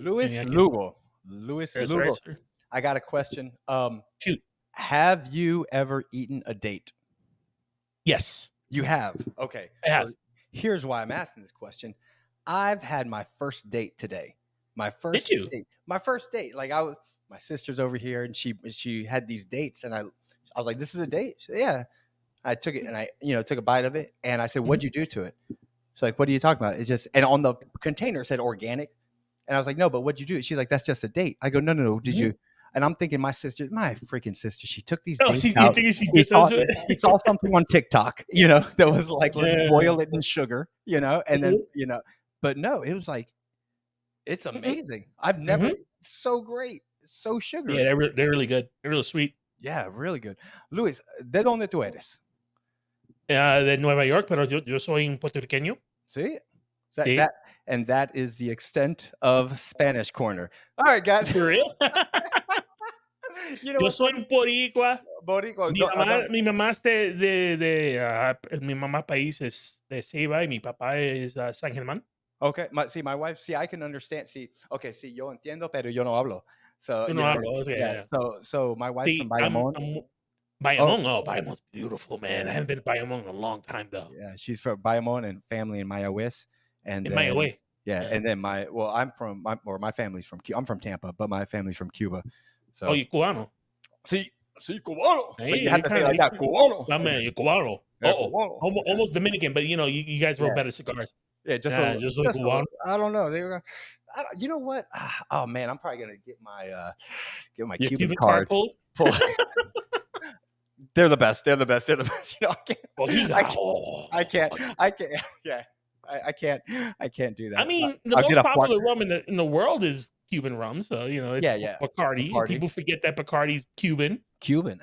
Luis I can. Lugo. Luis That's Lugo. right, sir. I got a question. Shoot. Have you ever eaten a date? Yes, You have. Okay. I have. So here's why I'm asking this question. I've had my first date today. My Did first you? date. My first date. Like my sister's over here and she had these dates and I was like, this is a date. She said, yeah. I took it and I, took a bite of it and I said, what'd you do to it? She's like, what are you talking about? It's just, and on the container it said organic. And I was like, no, but what'd you do? She's like, that's just a date. I go, no. Did you? And I'm thinking my freaking sister, she took these dates You out. think she She did saw, something to it? she saw something on TikTok, that was like, let's Yeah. boil it in sugar, and then, but no, it was like, it's amazing. I've never, so great. It's so sugary. Yeah, they're really good. They're really sweet. Yeah, really good. Luis, ¿de dónde tú eres? De Nueva York, pero yo soy un puertorriqueño. See? Sí. And that is the extent of Spanish Corner. All right, guys. For real? Yo soy un boricua. Boricua. Mi mamá es mi mamá país es de Ceiba y mi papá es San Germán. Okay, my wife. See, I can understand. See, yo entiendo, pero yo no hablo. So Yo no hablo. yeah. So my wife's from Bayamón. Bayamón. Bayamón's beautiful, man. I haven't been to Bayamón in a long time though. Yeah, she's from Bayamón and family in Mayagüez. And in Mayagüez. Yeah, and then my family's from Cuba. I'm from Tampa, but my family's from Cuba. So you cubano. Sí, cubano. Hey, but you have to say like that, cubano. You're cubano. Yeah, almost Dominican, but you guys roll better cigars. Yeah, just cubano. I don't know. They were. You know what? Oh man, I'm probably gonna get my Cuban card pulled. They're the best. You know, I can't. Yeah. I can't do that. I mean, the most popular rum in the world is Cuban rum. So, it's Bacardi. People forget that Bacardi's Cuban.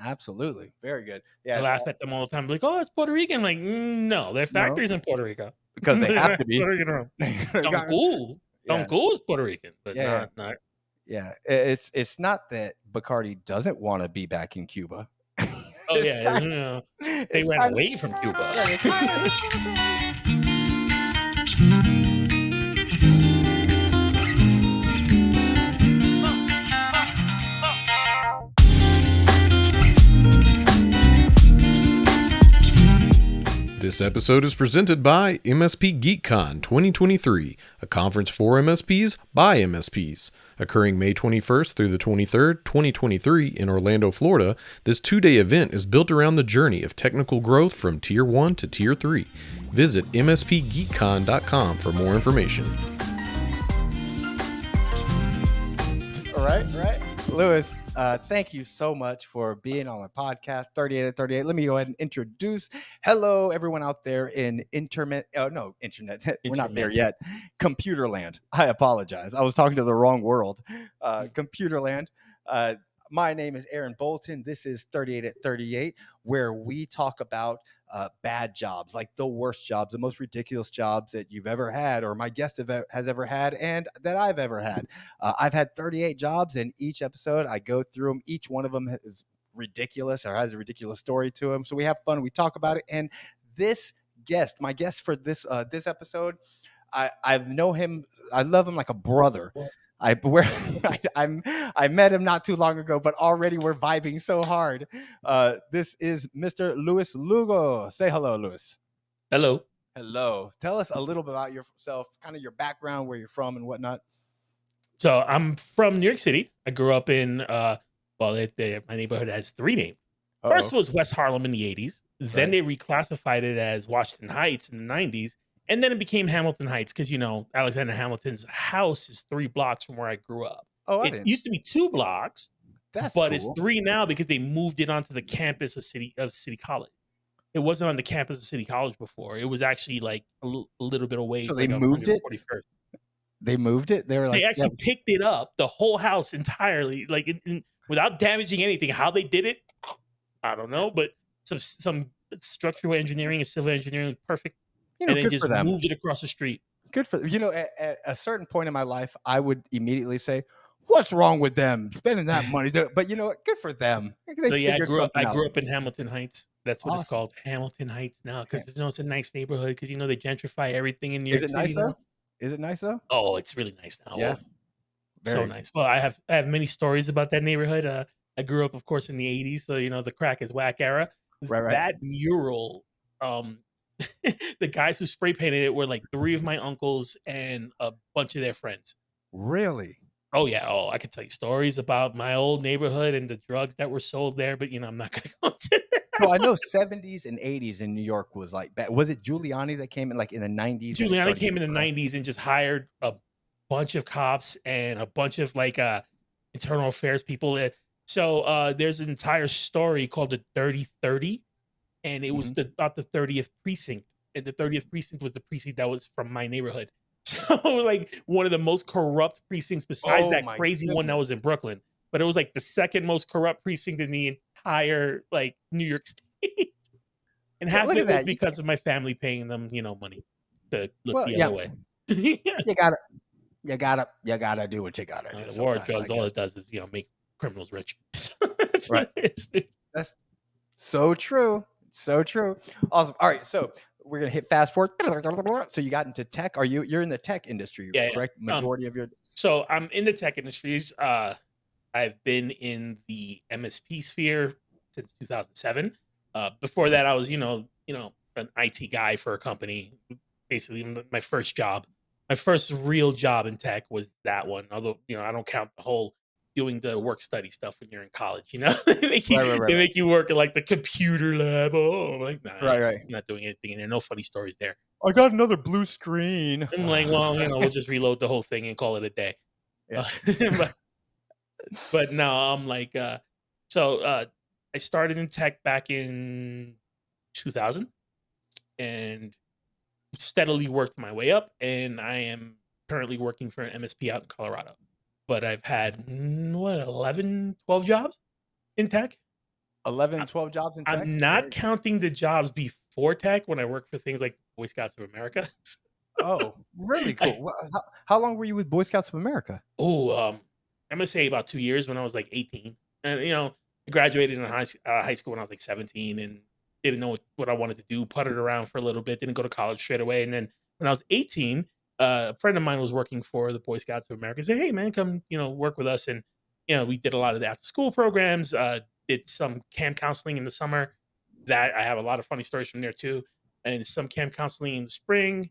Absolutely. Very good. Yeah. I laugh at them all the time. Like, oh, it's Puerto Rican. Like, no, their factory's in Puerto Rico. Because they have to be. Puerto Rican rum. Don Cool is Puerto Rican, but not. Yeah. It's not that Bacardi doesn't want to be back in Cuba. Oh, yeah. They ran away from Cuba. This episode is presented by MSP GeekCon 2023, a conference for MSPs by MSPs. Occurring May 21st through the 23rd, 2023 in Orlando, Florida, this two-day event is built around the journey of technical growth from Tier 1 to Tier 3. Visit mspgeekcon.com for more information. All right. Luis, thank you so much for being on my podcast, 38 at 38. Let me go ahead and introduce. Hello, everyone out there in internet. We're not there yet. Computer land. I apologize. I was talking to the wrong world. Computer land. My name is Aaron Bolton. This is 38 at 38, where we talk about bad jobs, like the worst jobs, the most ridiculous jobs that you've ever had, or my guest has ever had, and that I've ever had. I've had 38 jobs, and each episode I go through them. Each one of them is ridiculous or has a ridiculous story to them. So we have fun. We talk about it. And my guest for this episode, I know him. I love him like a brother. I met him not too long ago, but already we're vibing so hard. This is Mr. Luis Lugo. Say hello, Luis. Hello. Tell us a little bit about yourself, kind of your background, where you're from and whatnot. So I'm from New York City. I grew up in, my neighborhood has three names. First was West Harlem in the 80s. Then they reclassified it as Washington Heights in the 90s. And then it became Hamilton Heights because, Alexander Hamilton's house is 3 blocks from where I grew up. It used to be 2 blocks, but cool. It's 3 now because they moved it onto the campus of City College. It wasn't on the campus of City College before. It was actually like a little bit away. So they moved it? They moved it? They actually picked it up, the whole house entirely, like without damaging anything. How they did it, I don't know, but some structural engineering and civil engineering was perfect. And then just moved it across the street. Good for them. At a certain point in my life, I would immediately say, what's wrong with them spending that money? But you know what? Good for them. I grew up in Hamilton Heights. That's what it's called, Hamilton Heights now, because it's a nice neighborhood. Because they gentrify everything in New York City. Is it nice though? Oh, it's really nice now. Yeah. So Very nice. Well, I have many stories about that neighborhood. I grew up, of course, in the '80s, so the crack is whack era. right. That mural, um, the guys who spray painted it were like three of my uncles and a bunch of their friends. Really? Oh yeah. Oh, I could tell you stories about my old neighborhood and the drugs that were sold there, but I'm not gonna go into So I know 70s and 80s in New York was like bad. Was it Giuliani that came in like in the 90s and it Giuliani started came getting in the bad? '90s and just hired a bunch of cops and a bunch of like internal affairs people. So there's an entire story called the Dirty 30, and it was Mhm. about the 30th precinct, and the 30th precinct was the precinct that was from my neighborhood. So it was like one of the most corrupt precincts besides Oh that my crazy one that goodness. was in Brooklyn. But it was like the second most corrupt precinct in the entire like New York State. And So half of look it at was that. because of my family paying them, money to look Well, the yeah, other way. you gotta you gotta do what you gotta do The war on sometimes, I drugs, all guess. it does is, make criminals rich. So that's Right. what it is, dude. That's so true. So true. Awesome. All right. So we're gonna hit fast forward. So you got into tech. You're in the tech industry, Yeah, correct? yeah. Majority of your So I'm in the tech industries. I've been in the MSP sphere since 2007. Before that, I was, an IT guy for a company. Basically, my first job, my first real job in tech was that one. Although, I don't count the whole doing the work study stuff when you're in college. They make you, right, right, right, they right. make you work at like the computer lab. Oh, I'm like, nah, Right, right. you're not doing anything in there. No funny stories there. I got another blue screen. I'm like, well, we'll just reload the whole thing and call it a day. Yeah. Uh, but but now I'm like, so I started in tech back in 2000 and steadily worked my way up, and I am currently working for an MSP out in Colorado. But I've had 11, 12 jobs in tech. 11, I- 12 jobs in tech. I'm not Very counting the jobs before tech when I worked for things like Boy Scouts of America. Oh, really cool. How long were you with Boy Scouts of America? Oh, I'm gonna say about 2 years when I was like 18, and I graduated in high school when I was like 17, and didn't know what I wanted to do. Puttered around for a little bit, didn't go to college straight away, and then when I was 18, a friend of mine was working for the Boy Scouts of America. Said, "Hey, man, come work with us," and we did a lot of the after school programs. Did some camp counseling in the summer. That I have a lot of funny stories from there too, and some camp counseling in the spring.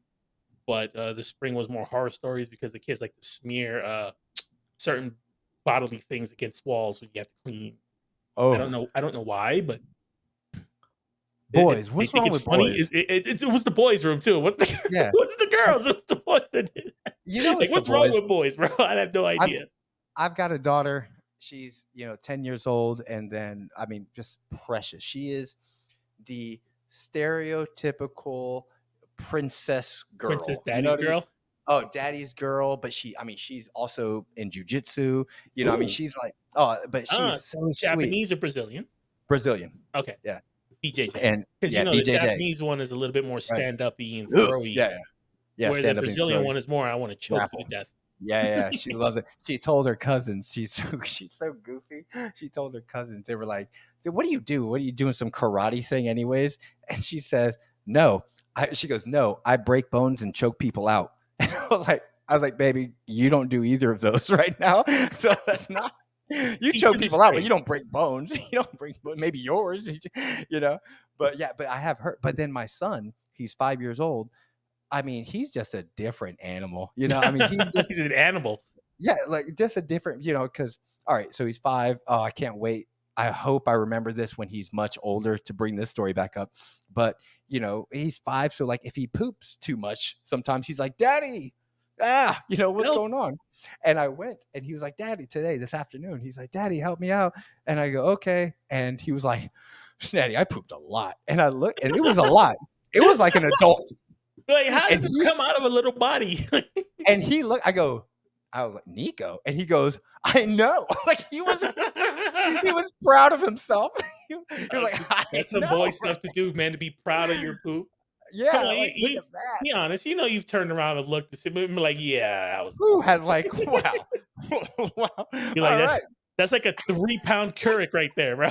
But the spring was more horror stories because the kids like to smear certain bodily things against walls when you have to clean. I don't Oh, know. I don't know why, but boys. they What's think wrong it's with funny. boys? It was the boys' room too. What's the Yeah. what's the I- girls? What's the boys that did that? Like, it's the what's wrong boys. with boys, bro? I have no I've idea. I've got a daughter. She's 10 years old, and then I mean, just precious. She is the stereotypical princess Princess girl. You know Daddy's what I mean? girl. Oh, daddy's girl, but she's also in jujitsu. Ooh, She's like, oh, but she is so sweet. Japanese or Brazilian? Brazilian. Okay, Yeah. BJJ. And Because yeah, the BJJ. Japanese one is a little bit more Right. stand uppy and Ugh, throwy, yeah, yeah. Yeah, where the stand up and Brazilian throw one is more I want to choke you grapple. to death. Yeah, yeah, she loves it. She told her cousins, she's so goofy. She told her cousins, they were like, "So what do you do? What are you doing? Some karate thing, anyways?" And she says, "No." She goes, "No, I break bones and choke people out." And I was like, "Baby, you don't do either of those right now. So that's not. You Keep choke it people out, but straight. you don't break bones. You don't break maybe yours, you know." But yeah, but I have heard. But then my son, he's 5 years old. I mean, he's just a different animal. I mean, he's just He's an animal. yeah, like just a different, because all right, so he's 5. Oh, I can't wait. I hope I remember this when he's much older to bring this story back up. But he's 5, so like if he poops too much, sometimes he's like, "Daddy, what's Help. going on?" And I went, and he was like, "Daddy, this afternoon." He's like, "Daddy, help me out." And I go, "Okay." And he was like, "Daddy, I pooped a lot." And I looked, and it was a lot. It was like an adult. Like, how And does this come out of a little body? he looked. I was like, "Nico," and he goes, "I know." Like he was proud of himself. He was like, "I That's some know." boy stuff to do, man, to be proud of your poop. Come Yeah, on, like look at that. be honest. You've turned around and looked to see, but like, yeah, I was. Who had like, wow, wow. You're like All that. right. That's like a 3-pound Keurig right there, bro.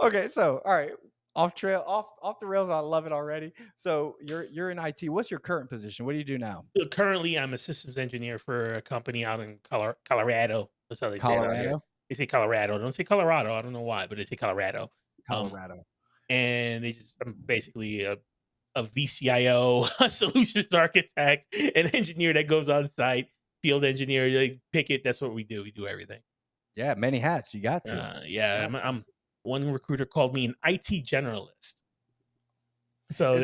Okay, so all right. off the rails. I love it already. So you're in IT. What's your current position? What do you do now? Currently, I'm a systems engineer for a company out in Colorado. That's how they say it out here. Colorado. They say Colorado. Don't say Colorado. I don't know why, but they say Colorado. Um, Colorado. and I'm basically a VCIO, a solutions architect, an engineer that goes on site, field engineer, like, pick it. That's what we do. We do everything. Yeah, many hats. You got to. Yeah, I'm one recruiter called me an IT generalist. So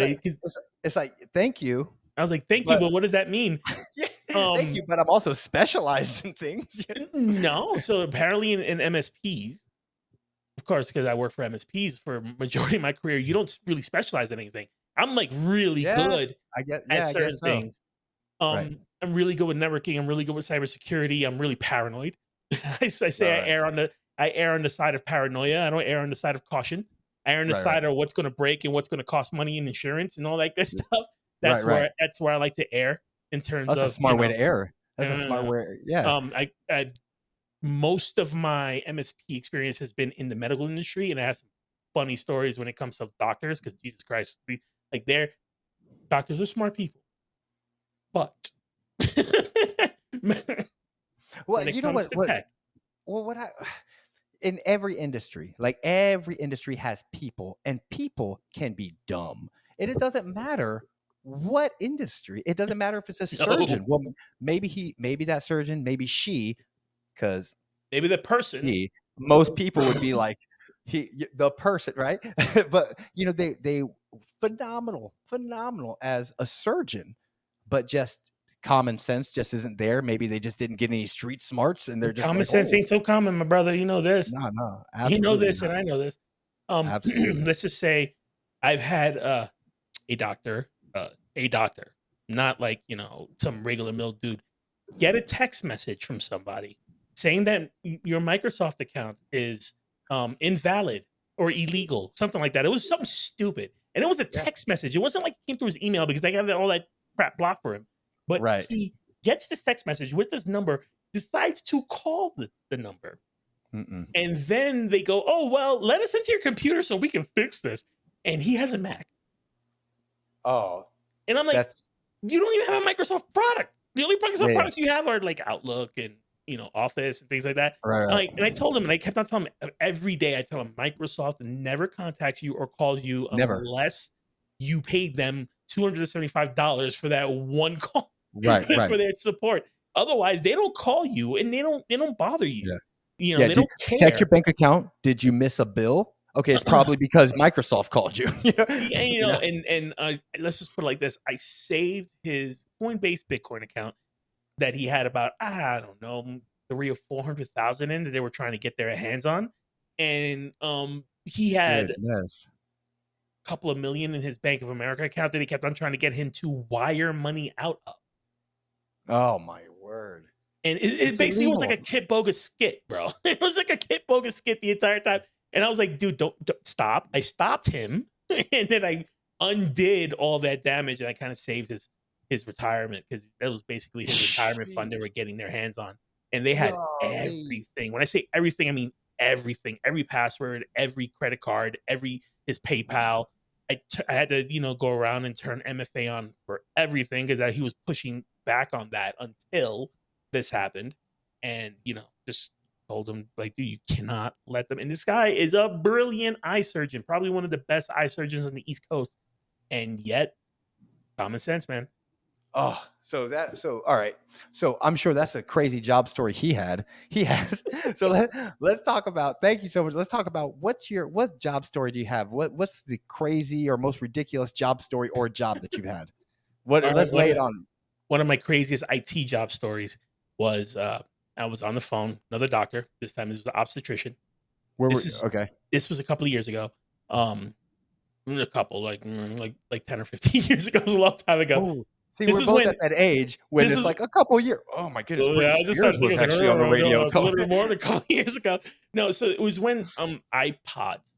It's like thank you. I was like, thank you, but what does that mean? Yeah, thank you, but I'm also specialized in things. No, so apparently in MSPs, of course, because I work for MSPs for majority of my career, you don't really specialize in anything. I'm like really good at certain things. Right. I'm really good with networking. I'm really good with cybersecurity. I'm really paranoid. I say I err on the side of paranoia. I don't err on the side of caution. I err on the side of what's going to break and what's going to cost money and insurance and all that good stuff. That's where I like to err in terms of. That's a smart way to err. That's a smart way. Yeah. I most of my MSP experience has been in the medical industry, and I have some funny stories when it comes to doctors. Because Jesus Christ, doctors are smart people, but well, you know what? In every industry, like every industry has people, and people can be dumb, and it doesn't matter what industry. It doesn't matter if it's a surgeon. Well, maybe that surgeon, maybe she, because maybe the person. Most people would be like the person, right? But they phenomenal as a surgeon, but just common sense just isn't there. Maybe they just didn't get any street smarts, and they're just common sense ain't so common, my brother. You know this. No, you know this, and I know this. Absolutely. Let's just say I've had a doctor, not like some regular mill dude, get a text message from somebody saying that your Microsoft account is invalid or illegal, something like that. It was something stupid, and it was a text message. It wasn't like it came through his email because they got all that crap blocked for him. But he gets this text message with this number, decides to call the number. And then they go, oh, well, let us into your computer so we can fix this. And he has a Mac. Oh. And I'm like, you don't even have a Microsoft product. The only Microsoft products you have are like Outlook and Office and things like that. Right. And I told him, and I kept on telling him every day, I tell him Microsoft never contacts you or calls you unless you paid them $275 for that one call. Right. For their support. Otherwise, they don't call you and they don't bother you. They don't care. Check your bank account. Did you miss a bill? Okay, it's probably because Microsoft called you. And let's just put it like this: I saved his Coinbase Bitcoin account that he had about 300,000 or 400,000 in that they were trying to get their hands on, and he had a couple of million in his Bank of America account that he kept on trying to get him to wire money out of. Oh my word! And it basically was like a Kit Bogus skit, bro. It was like a Kit Bogus skit the entire time. And I was like, dude, don't stop. I stopped him, and then I undid all that damage, and I kind of saved his retirement because that was basically his retirement fund they were getting their hands on. And they had everything. When I say everything, I mean everything. Every password, every credit card, his PayPal. I had to, go around and turn MFA on for everything because he was pushing back on that until this happened. And, just told him, like, dude, you cannot let them. And this guy is a brilliant eye surgeon, probably one of the best eye surgeons on the East Coast. And yet, common sense, man. Oh, so all right. So I'm sure that's a crazy job story he has. So let's talk about, thank you so much. Let's talk about what job story do you have? What's the crazy or most ridiculous job story or job that you've had? Let's lay it on. One of my craziest IT job stories was I was on the phone, another doctor. This time it was an obstetrician. This was a couple of years ago. A couple, like 10 or 15 years ago. It was a long time ago. Oh, see, we're both at that age when it's like a couple of years. Oh my goodness. I just started thinking actually on the radio. It's a little bit more than a couple of years ago. No, so it was when iPods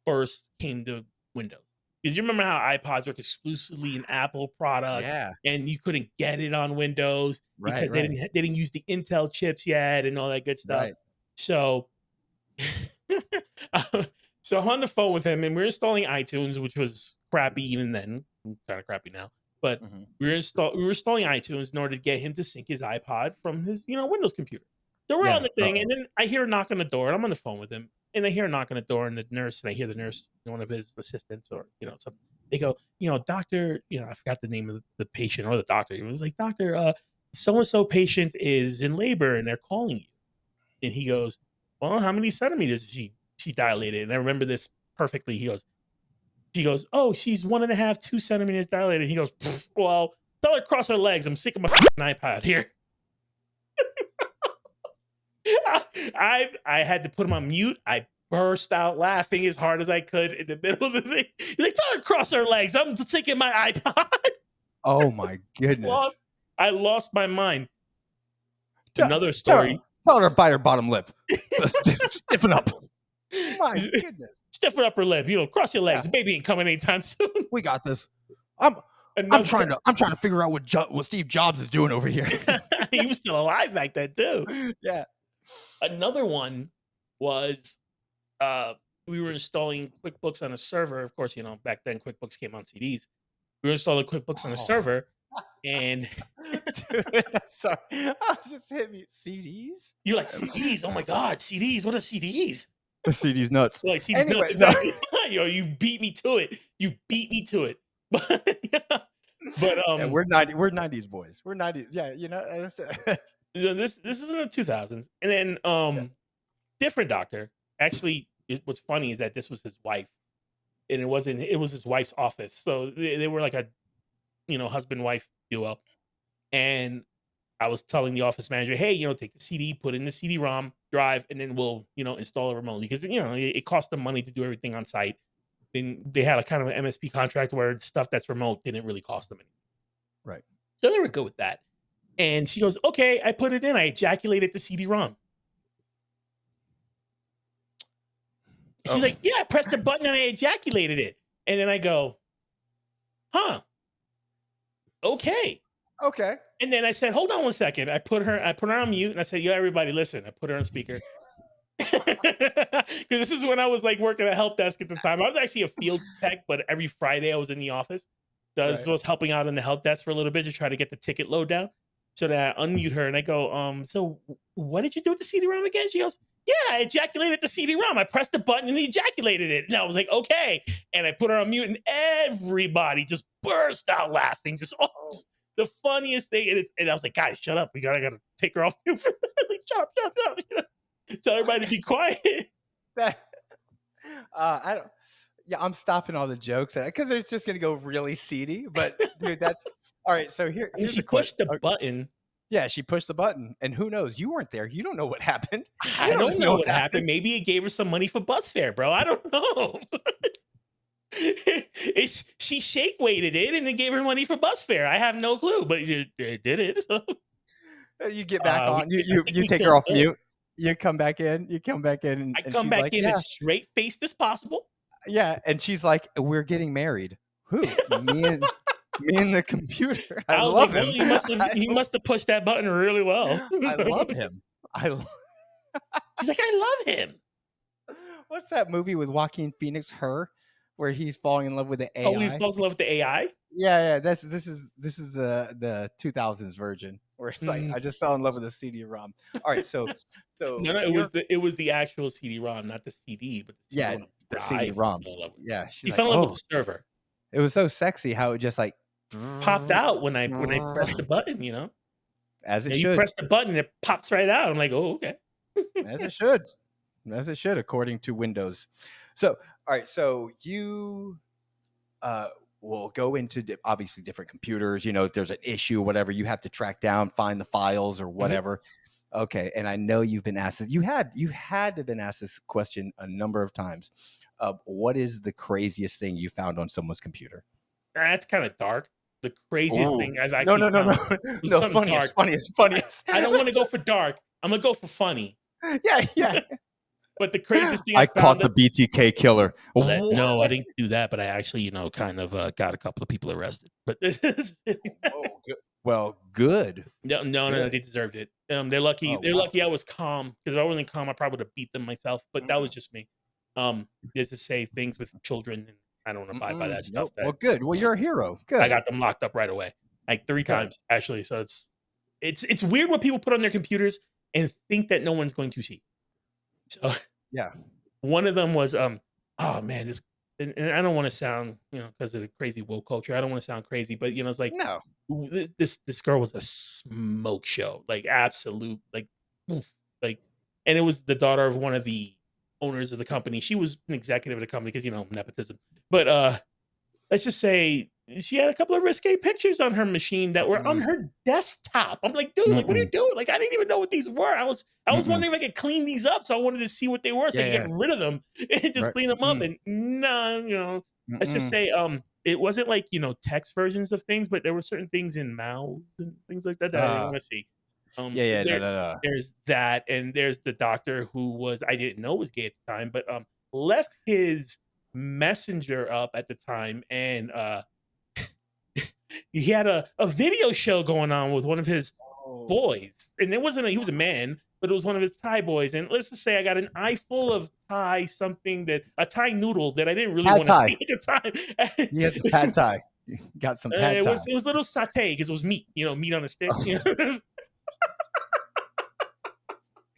first came to Windows. Because you remember how iPods were exclusively an Apple product, and you couldn't get it on Windows because they didn't use the Intel chips yet and all that good stuff. Right. So So I'm on the phone with him, and we're installing iTunes, which was crappy even then, kind of crappy now. But we were installing iTunes in order to get him to sync his iPod from his Windows computer. So we're on the thing, and then I hear a knock on the door, and I'm on the phone with him, and I hear a knock on the door, and the nurse, and I hear the nurse, one of his assistants, or something. They go, doctor, I forgot the name of the patient or the doctor. It was like, doctor, so and so patient is in labor, and they're calling you. And he goes, well, how many centimeters is she dilated? And I remember this perfectly. He goes, oh, she's 1.5, 2 centimeters dilated. He goes, well, tell her to cross her legs. I'm sick of my iPod here. I had to put him on mute. I burst out laughing as hard as I could in the middle of the thing. He's like, tell her to cross her legs. I'm sick of my iPod. Oh my goodness. I lost my mind. Another story. Tell her to bite her bottom lip. Stiffen up. My goodness. Stiffen up her lip. Cross your legs. The baby ain't coming anytime soon. We got this. I'm trying to figure out what Steve Jobs is doing over here. He was still alive back then too. Yeah. Another one was we were installing QuickBooks on a server. Of course, back then QuickBooks came on CDs. We were installing QuickBooks on a server, and dude, sorry, I was just hitting you. CDs? You're like, CDs? Oh my God, CDs! What are CDs? The CDs nuts. Like CDs nuts, exactly. You beat me to it. But yeah, we're 90s boys. We're 90s. Yeah, this is in the 2000s, and then different doctor. Actually, what's funny is that this was his wife, and it was his wife's office. So they were like a husband-wife duo. And I was telling the office manager, hey, take the CD, put in the CD-ROM drive, and then we'll install it remotely, because it cost them money to do everything on site. Then they had a kind of an MSP contract where stuff that's remote didn't really cost them anything. Right. So they were good with that. And she goes, okay, I put it in. I ejaculated the CD-ROM. She's like, yeah, I pressed the button and I ejaculated it. And then I go, huh? Okay. And then I said, hold on one second. I put her on mute, and I said, yo, everybody, listen. I put her on speaker. Because this is when I was like working at help desk at the time. I was actually a field tech, but every Friday I was in the office. So I was helping out in the help desk for a little bit to try to get the ticket load down. So that I unmute her and I go, so what did you do with the CD-ROM again? She goes, yeah, I ejaculated the CD-ROM. I pressed the button and ejaculated it. And I was like, okay. And I put her on mute, and everybody just burst out laughing. Just the funniest thing. And I was like, guys, shut up. I gotta take her off mute for that. I was like, shut up. Tell everybody to be quiet. I'm stopping all the jokes because it's just gonna go really seedy. But dude, that's all right. So here's she pushed the button. Yeah, she pushed the button, and who knows? You weren't there. You don't know what happened. I don't know what happened. Maybe it gave her some money for bus fare, bro. I don't know. She shake weighted it, and it gave her money for bus fare. I have no clue, but it did it. So. You get back on. You take her off mute. You come back in. I come back in as straight faced as possible. Yeah, and she's like, "We're getting married." Who? Me and the computer. I love him. Well, you must have pushed that button really well. I love him. She's like, I love him. What's that movie with Joaquin Phoenix, Her, where he's falling in love with the AI? Oh, he falls in love with the AI? Yeah. This is the 2000s version where it's like I just fell in love with the CD-ROM. All right, so no, it was the actual CD-ROM, not the CD, but the CD-ROM. Yeah, he fell in love with the server. It was so sexy how it just like popped out when I pressed the button, as it should. You press the button, it pops right out. I'm like, oh, okay. As it should, according to Windows. So, all right. So you will go into obviously different computers. If there's an issue, whatever, you have to track down, find the files or whatever. Mm-hmm. Okay. And I know you've been asked this. You had to have been asked this question a number of times. What is the craziest thing you found on someone's computer? That's kind of dark. The craziest thing I've actually No, funniest. I don't want to go for dark. I'm gonna go for funny. Yeah. But the craziest thing I caught the BTK killer. No, I didn't do that. But I actually, kind of got a couple of people arrested. But good. No, they deserved it. They're lucky. They're lucky I was calm, because if I wasn't calm, I probably would have beat them myself. But that was just me. Just to say things with children, and I don't abide by that stuff. Nope. That Well, good. Well, you're a hero. I Good. got them locked up right away, like 3 Good. times actually. So it's weird what people put on their computers and think that no one's going to see. So Yeah. one of them was oh man, this and I don't want to sound, because of the crazy woke culture. I don't want to sound crazy, but it's like No. this girl was a smoke show, like absolute, like oof, like, and it was the daughter of one of the owners of the company. She was an executive of the company because nepotism. But let's just say she had a couple of risque pictures on her machine that were on Mm-mm. her desktop. I'm like, dude, like, what are you Mm-mm. doing? Like, I didn't even know what these were. I was Mm-mm. wondering if I could clean these up, so I wanted to see what they were, so I Yeah. could Yeah. get rid of them and just Right. clean them up. And no, let's just Mm-mm. say it wasn't like text versions of things, but there were certain things in mouths and things like that that I didn't want to see. Yeah. Yeah. No. There No. No. there's that, and there's the doctor who I didn't know was gay at the time, but left his messenger up at the time, and he had a video show going on with one of his Oh. boys, and he was a man, but it was one of his Thai boys. And let's just say I got an eye full of Thai, a Thai noodle that I didn't really Pad want to Thai. see at the time. He has a pad Thai. You got some pad It Thai. was a little satay because it was meat, meat on a stick. Oh.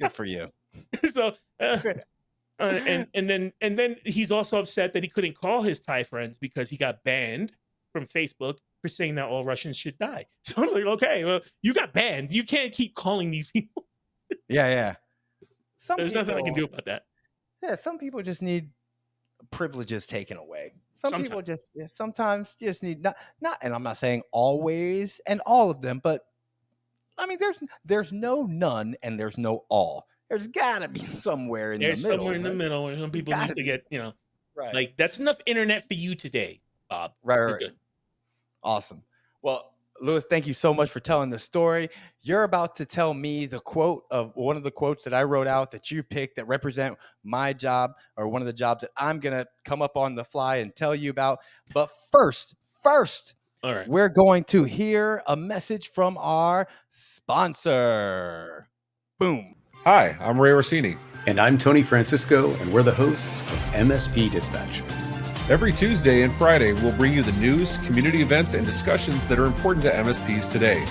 Good for you. So Good. and then he's also upset that he couldn't call his Thai friends because he got banned from Facebook for saying that all Russians should die. So I'm like, okay, well, you got banned. You can't keep calling these people. Yeah. Yeah. Some There's nothing I can do people. about that. Yeah. Some people just need privileges taken away. Some people Sometimes. just sometimes just need not. And I'm not saying always and all of them, but I mean, there's no none and there's no all. There's gotta be somewhere in the There's middle. somewhere in the Right? middle where some people Gotta need to be. get, Right. like, that's enough internet for you today, Bob. Right. You're Right. good. Awesome. Well, Lewis, thank you so much for telling the story. You're about to tell me the quote of one of the quotes that I wrote out that you picked that represent my job or one of the jobs that I'm going to come up on the fly and tell you about. But first, All right. we're going to hear a message from our sponsor. Boom. Hi, I'm Ray Orsini. And I'm Tony Francisco, and we're the hosts of MSP Dispatch. Every Tuesday and Friday, we'll bring you the news, community events, and discussions that are important to MSPs today.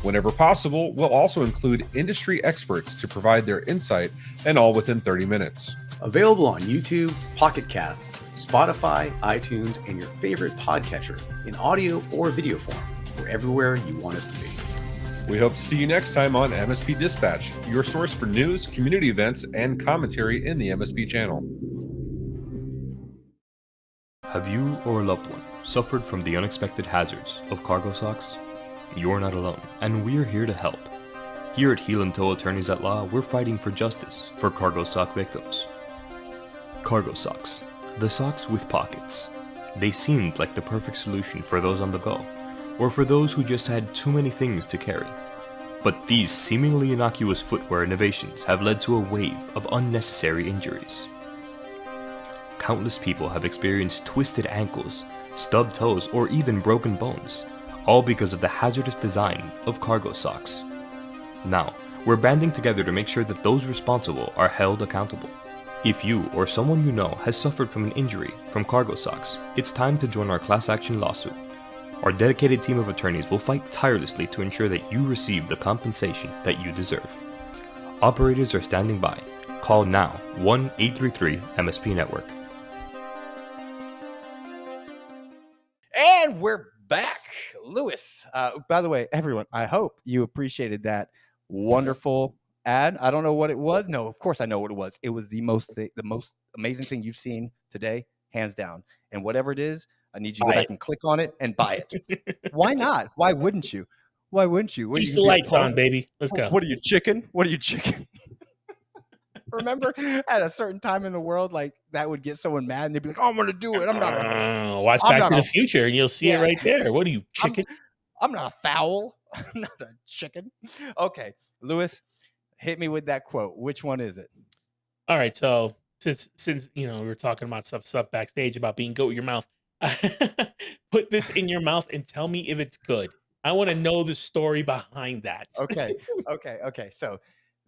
Whenever possible, we'll also include industry experts to provide their insight, and all within 30 minutes. Available on YouTube, Pocket Casts, Spotify, iTunes, and your favorite podcatcher in audio or video form. We're everywhere you want us to be. We hope to see you next time on MSP Dispatch, your source for news, community events, and commentary in the MSP channel. Have you or a loved one suffered from the unexpected hazards of cargo socks? You're not alone, and we're here to help. Here at Heel and Toe Attorneys at Law, we're fighting for justice for cargo sock victims. Cargo socks, the socks with pockets. They seemed like the perfect solution for those on the go, or for those who just had too many things to carry. But these seemingly innocuous footwear innovations have led to a wave of unnecessary injuries. Countless people have experienced twisted ankles, stubbed toes, or even broken bones, all because of the hazardous design of cargo socks. Now, we're banding together to make sure that those responsible are held accountable. If you or someone you know has suffered from an injury from cargo socks, it's time to join our class action lawsuit. Our dedicated team of attorneys will fight tirelessly to ensure that you receive the compensation that you deserve. Operators are standing by. Call now 1-833-MSP-NETWORK. And we're back. Lewis, by the way, everyone, I hope you appreciated that wonderful ad. I don't know what it was. No, of course I know what it was. It was the most amazing thing you've seen today, hands down. And whatever it is, I need you to go back and click on it and buy it. Why not? Why wouldn't you? Why wouldn't you? Keep the lights on, baby. Let's go. What are you, chicken? What are you, chicken? Remember at a certain time in the world, like that would get someone mad and they'd be like, oh, I'm going to do it. I'm not watch Back to the Future and you'll see it right there. What are you, chicken? I'm not a fowl. I'm not a chicken. Okay, Lewis, hit me with that quote. Which one is it? All right. So since we were talking about stuff backstage about being goat with your mouth, put this in your mouth and tell me if it's good. I want to know the story behind that. Okay. So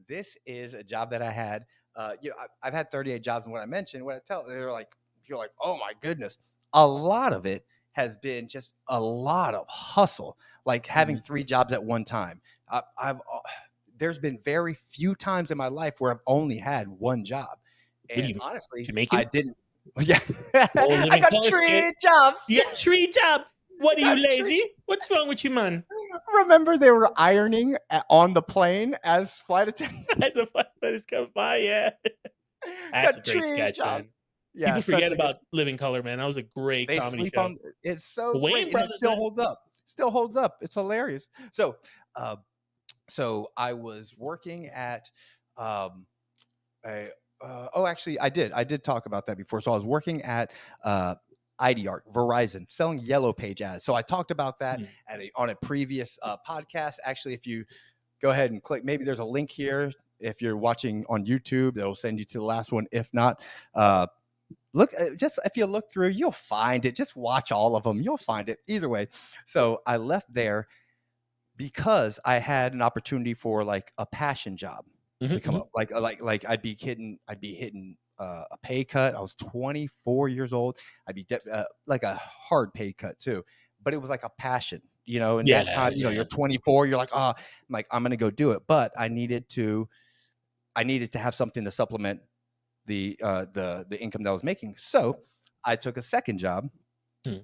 this is a job that I had I've had 38 jobs, and what I tell, they're like, you're like, oh my goodness, a lot of it has been just a lot of hustle, like having 3 jobs at one time. There's been very few times in my life where I've only had 1 job, What do and you mean? honestly, Jamaican? I didn't. Yeah, Oh, I living got color 3 skit. jobs. Yeah, 3 job. What are you, Got 3 lazy? What's wrong with you, man? Remember, they were ironing on the plane as flight attendants. As a flight that is coming by, yeah. That's a Got great 3 sketch, jobs. man. Yeah, People such forget a good. about Living Color, man. That was a great They comedy sleep show. on. It's so The Wayans great, and it brothers, still man. holds up. Still holds up. It's hilarious. So, I was working at, actually, I did talk about that before. So I was working at IDARC, Verizon, selling yellow page ads. So I talked about that on a previous podcast. Actually, if you go ahead and click, maybe there's a link here. If you're watching on YouTube, they'll send you to the last one. If not, look, just if you look through, you'll find it. Just watch all of them. You'll find it either way. So I left there because I had an opportunity for like a passion job to come up. Like I'd be hitting a pay cut. I was 24 years old. I'd be like a hard pay cut too, but it was like a passion, and that time, you're 24, you're like, I'm going to go do it. But I needed to have something to supplement the income that I was making. So I took a second job,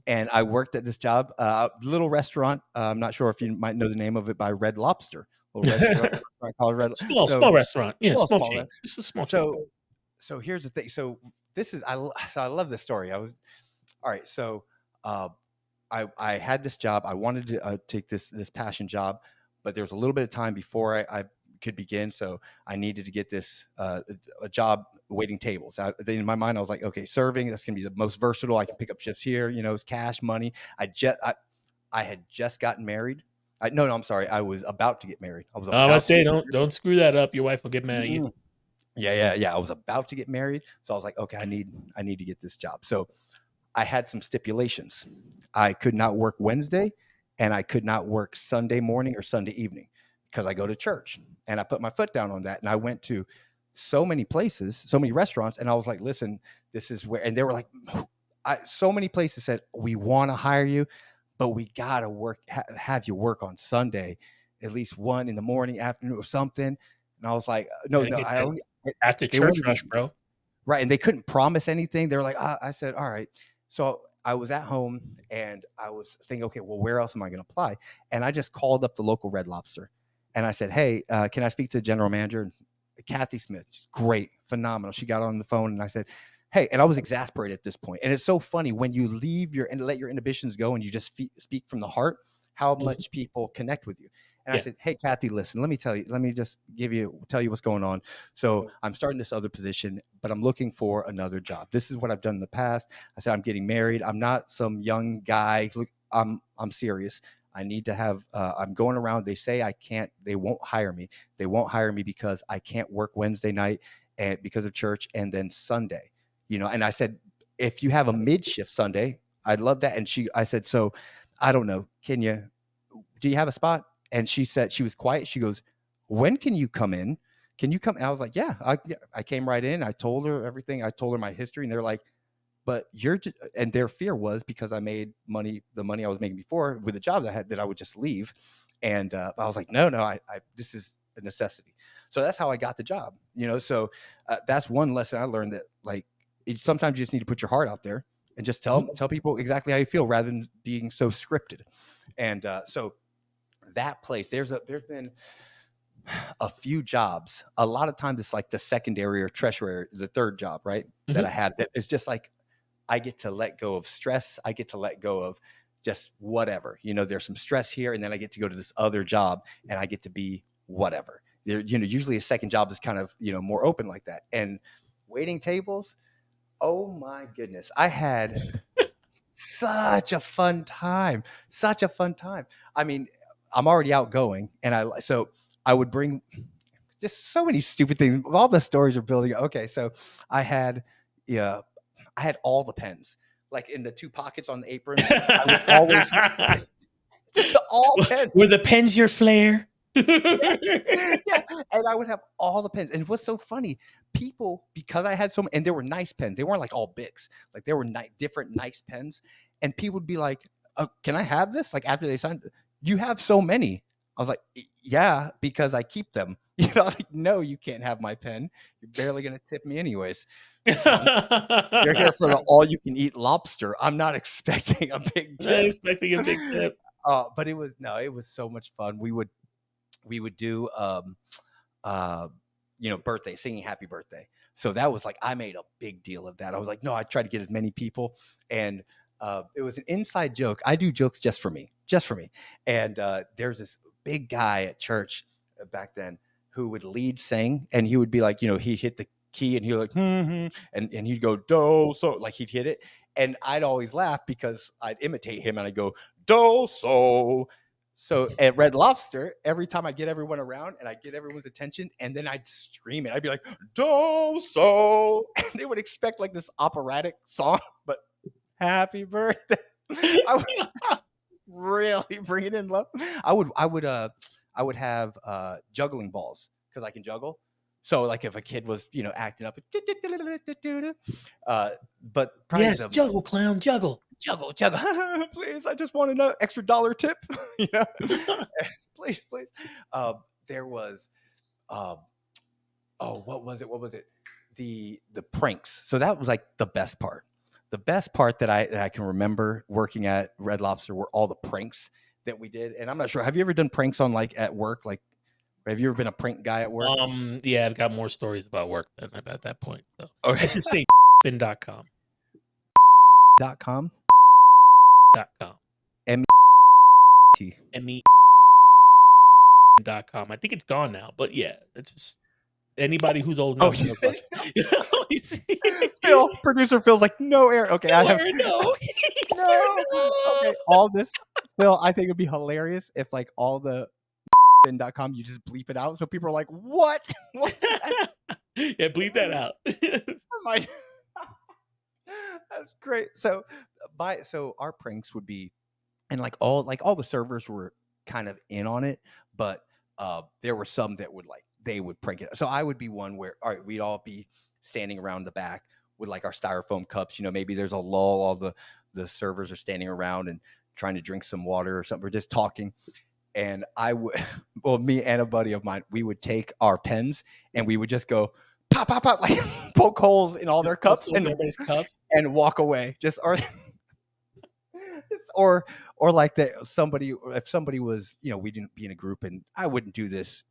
and I worked at this job, little restaurant. I'm not sure if you might know the name of it, by Red Lobster. Restaurant called Red. Small restaurant. Yeah, small chain. Restaurant. Just a small chain. So here's the thing. So this is I love this story. All right. So I had this job. I wanted to take this passion job, but there was a little bit of time before I could begin. So I needed to get this a job waiting tables. In my mind, I was like, okay, serving, that's gonna be the most versatile. I can pick up shifts here. It's cash money. I had just gotten married. I'm sorry. I was about to get married. I was about to say, don't screw that up. Your wife will get mad at you. Yeah. I was about to get married, so I was like, okay, I need to get this job. So I had some stipulations. I could not work Wednesday, and I could not work Sunday morning or Sunday evening because I go to church. And I put my foot down on that, and I went to so many places, so many restaurants, and I was like, listen, this is where, and they were like, so many places said, we want to hire you, but we got to have you work on Sunday, at least 1 in the morning, afternoon, or something. And I was like, no, after church rush, bro. Right. And they couldn't promise anything. They were like, I said, all right. So I was at home, and I was thinking, okay, well, where else am I going to apply? And I just called up the local Red Lobster, and I said, hey, can I speak to the general manager? Kathy Smith. She's great, phenomenal. She got on the phone, and I said, hey, and I was exasperated at this point. And it's so funny when you leave and let your inhibitions go, and you just speak from the heart, how much people connect with you. And I said, hey, Kathy, listen, let me tell you what's going on. So I'm starting this other position, but I'm looking for another job. This is what I've done in the past. I said, I'm getting married. I'm not some young guy. Look, I'm serious. I need to have, I'm going around. They say they won't hire me. They won't hire me because I can't work Wednesday night and because of church, and then Sunday, and I said, if you have a mid shift Sunday, I'd love that. And I said, so I don't know. Do you have a spot? And she said, she was quiet. She goes, when can you come in? Can you come? And I was like, yeah, I came right in. I told her everything. I told her my history, and they're like, but and their fear was because I made the money I was making before with the jobs I had, that I would just leave. And I was like, no, this is a necessity. So that's how I got the job, so that's one lesson I learned, that like, sometimes you just need to put your heart out there and just tell people exactly how you feel rather than being so scripted. And so that place, there's been a few jobs. A lot of times it's like the secondary or tertiary, the third job, right? That I have, that is just like, I get to let go of stress. I get to let go of just whatever, there's some stress here, and then I get to go to this other job, and I get to be whatever. Usually a second job is kind of, more open like that. And waiting tables, oh my goodness, I had such a fun time. I mean, I'm already outgoing, and so I would bring just so many stupid things. All the stories are building. Okay, so I had all the pens, like in the 2 pockets on the apron. I would always just all pens. Were the pens your flair? Yeah, and I would have all the pens. And what's so funny, people, because I had so many, and they were nice pens. They weren't like all Bics. Like they were different nice pens. And people would be like, "Can I have this?" Like after they signed, you have so many. I was like, "Yeah, because I keep them." You know, I was like, "No, you can't have my pen. You're barely gonna tip me anyways. You're here for the all-you-can-eat lobster. I'm not expecting a big Not tip." expecting a big tip. But it was so much fun. We would do birthday, singing happy birthday. So that was like, I made a big deal of that. I was like, no, I tried to get as many people. And it was an inside joke. I do jokes just for me. And there's this big guy at church back then who would lead sing, and he would be like, he'd hit the key and he'd like, and he'd go, do, so, like he'd hit it. And I'd always laugh because I'd imitate him and I'd go, do, so. So at Red Lobster, every time I get everyone around and I get everyone's attention, and then I'd scream it. I'd be like, do, so. And they would expect like this operatic song, but happy birthday. I would really bring it in love. I would have juggling balls because I can juggle. So like if a kid was, acting up, but probably Yes, juggle, clown, juggle. juggle, please. I just want an extra dollar tip, please. There was, what was it? The pranks. So that was like the best part. The best part that I can remember working at Red Lobster were all the pranks that we did. And I'm not sure. Have you ever done pranks on like at work? Like, have you ever been a prank guy at work? Yeah, I've got more stories about work than at that point. So Okay. let's just say bin.com. .com. M T. .com. I think it's gone now, but yeah, it's just anybody who's old enough. Phil, producer Phil's like, no air. Okay, I have no. Okay, all this, Phil. I think it'd be hilarious if like all the bin.com, you just bleep it out, so people are like, what? What's that? Yeah, bleep that out. That's great. So our pranks would be, and like all the servers were kind of in on it, but there were some that they would prank it. So I would be one where, all right, we'd all be standing around the back with like our styrofoam cups. Maybe there's a lull. All the servers are standing around and trying to drink some water or something. We're just talking. And me and a buddy of mine, we would take our pens and we would just go pop, pop, pop, like poke holes in all their cups and walk away. Or like that if somebody was, we didn't be in a group, and I wouldn't do this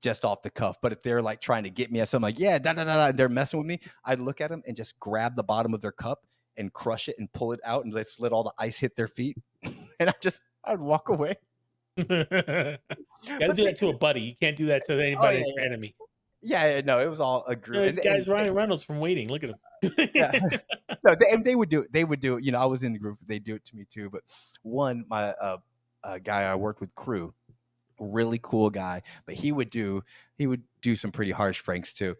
just off the cuff, but if they're like trying to get me at something, like, yeah, da, da, da, da, they're messing with me, I'd look at them and just grab the bottom of their cup and crush it and pull it out and let's let all the ice hit their feet. And I'd walk away. You gotta do that to a buddy. You can't do that to anybody that's your enemy. Yeah, no, it was all a group. This guy's Ryan Reynolds from Waiting. Look at him. Yeah. No, they would do it. They would do it. I was in the group. They do it to me too. But my guy I worked with, Crew, really cool guy, but he would do some pretty harsh pranks too.